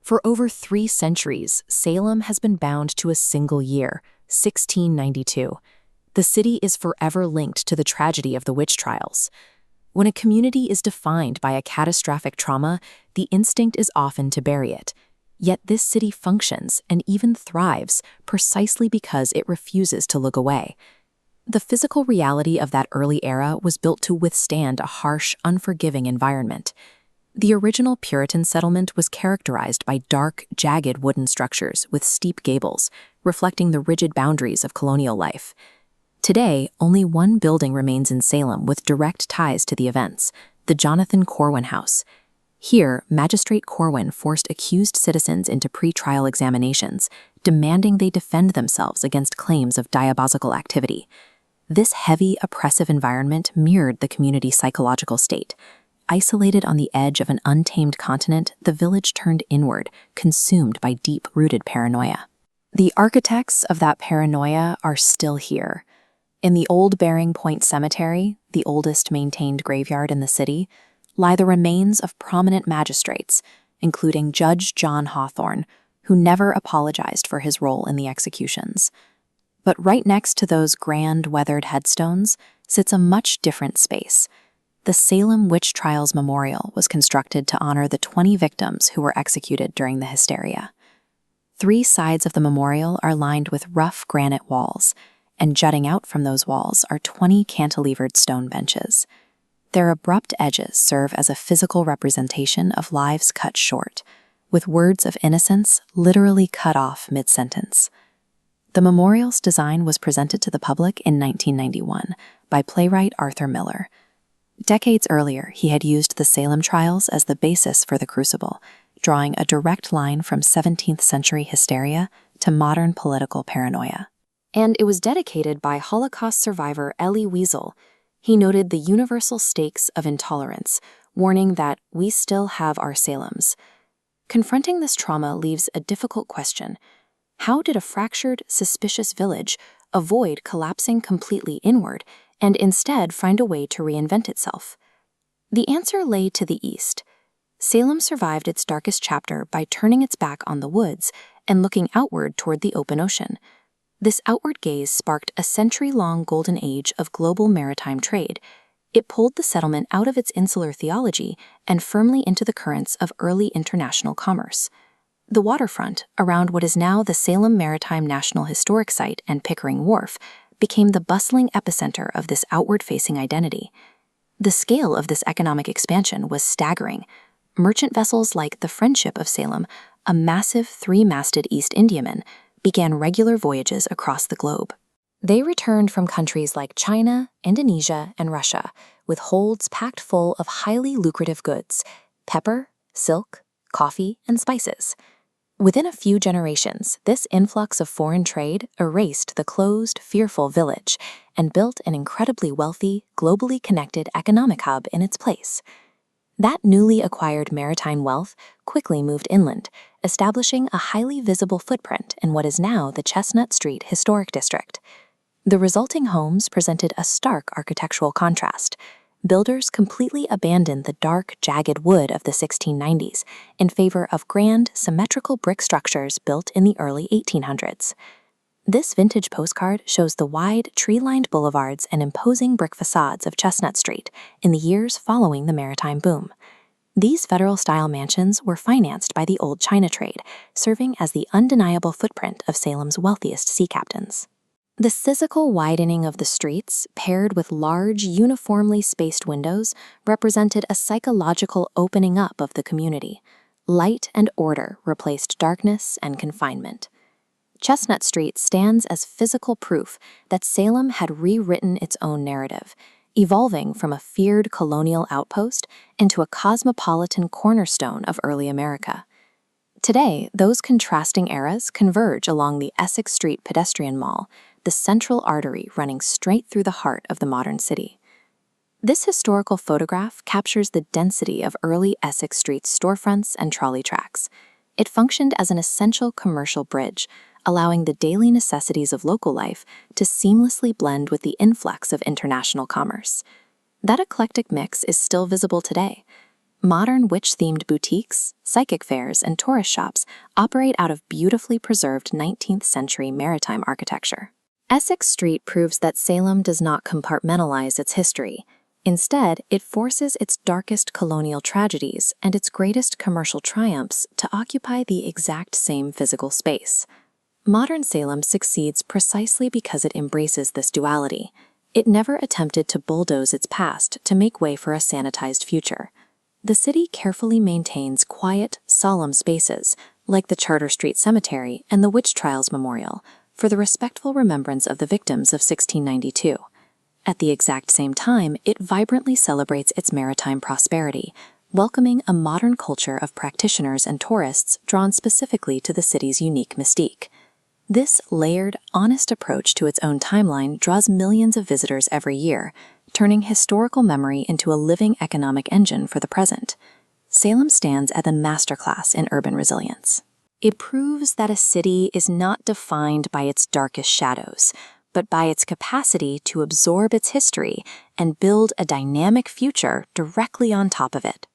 For over 3 centuries, Salem has been bound to a single year, 1692. The city is forever linked to the tragedy of the witch trials. When a community is defined by a catastrophic trauma, the instinct is often to bury it. Yet this city functions and even thrives precisely because it refuses to look away. The physical reality of that early era was built to withstand a harsh, unforgiving environment. The original Puritan settlement was characterized by dark, jagged wooden structures with steep gables, reflecting the rigid boundaries of colonial life. Today, only one building remains in Salem with direct ties to the events, the Jonathan Corwin House. Here, Magistrate Corwin forced accused citizens into pre-trial examinations, demanding they defend themselves against claims of diabolical activity. This heavy, oppressive environment mirrored the community's psychological state. Isolated on the edge of an untamed continent, the village turned inward, consumed by deep-rooted paranoia. The architects of that paranoia are still here. In the old Bearing Point Cemetery, the oldest maintained graveyard in the city, lie the remains of prominent magistrates, including Judge John Hawthorne, who never apologized for his role in the executions. But right next to those grand, weathered headstones sits a much different space. The Salem Witch Trials Memorial was constructed to honor the 20 victims who were executed during the hysteria. 3 sides of the memorial are lined with rough granite walls, and jutting out from those walls are 20 cantilevered stone benches. Their abrupt edges serve as a physical representation of lives cut short, with words of innocence literally cut off mid-sentence. The memorial's design was presented to the public in 1991 by playwright Arthur Miller. Decades earlier, he had used the Salem trials as the basis for the Crucible, drawing a direct line from 17th century hysteria to modern political paranoia. And it was dedicated by Holocaust survivor Elie Wiesel. He noted the universal stakes of intolerance, warning that we still have our Salems. Confronting this trauma leaves a difficult question. How did a fractured, suspicious village avoid collapsing completely inward and instead find a way to reinvent itself? The answer lay to the east. Salem survived its darkest chapter by turning its back on the woods and looking outward toward the open ocean. This outward gaze sparked a century-long golden age of global maritime trade. It pulled the settlement out of its insular theology and firmly into the currents of early international commerce. The waterfront, around what is now the Salem Maritime National Historic Site and Pickering Wharf, became the bustling epicenter of this outward-facing identity. The scale of this economic expansion was staggering. Merchant vessels like the Friendship of Salem, a massive 3-masted East Indiaman, began regular voyages across the globe. They returned from countries like China, Indonesia, and Russia, with holds packed full of highly lucrative goods: pepper, silk, coffee, and spices. Within a few generations, this influx of foreign trade erased the closed, fearful village and built an incredibly wealthy, globally connected economic hub in its place. That newly acquired maritime wealth quickly moved inland, establishing a highly visible footprint in what is now the Chestnut Street Historic District. The resulting homes presented a stark architectural contrast. Builders completely abandoned the dark, jagged wood of the 1690s in favor of grand, symmetrical brick structures built in the early 1800s. This vintage postcard shows the wide, tree-lined boulevards and imposing brick facades of Chestnut Street in the years following the maritime boom. These federal-style mansions were financed by the old China trade, serving as the undeniable footprint of Salem's wealthiest sea captains. The physical widening of the streets, paired with large, uniformly spaced windows, represented a psychological opening up of the community. Light and order replaced darkness and confinement. Chestnut Street stands as physical proof that Salem had rewritten its own narrative, evolving from a feared colonial outpost into a cosmopolitan cornerstone of early America. Today, those contrasting eras converge along the Essex Street pedestrian mall, the central artery running straight through the heart of the modern city. This historical photograph captures the density of early Essex Street's storefronts and trolley tracks. It functioned as an essential commercial bridge, allowing the daily necessities of local life to seamlessly blend with the influx of international commerce. That eclectic mix is still visible today. Modern witch-themed boutiques, psychic fairs, and tourist shops operate out of beautifully preserved 19th-century maritime architecture. Essex Street proves that Salem does not compartmentalize its history. Instead, it forces its darkest colonial tragedies and its greatest commercial triumphs to occupy the exact same physical space. Modern Salem succeeds precisely because it embraces this duality. It never attempted to bulldoze its past to make way for a sanitized future. The city carefully maintains quiet, solemn spaces, like the Charter Street Cemetery and the Witch Trials Memorial, for the respectful remembrance of the victims of 1692. At the exact same time, it vibrantly celebrates its maritime prosperity, welcoming a modern culture of practitioners and tourists drawn specifically to the city's unique mystique. This layered, honest approach to its own timeline draws millions of visitors every year, turning historical memory into a living economic engine for the present. Salem stands as a masterclass in urban resilience. It proves that a city is not defined by its darkest shadows, but by its capacity to absorb its history and build a dynamic future directly on top of it.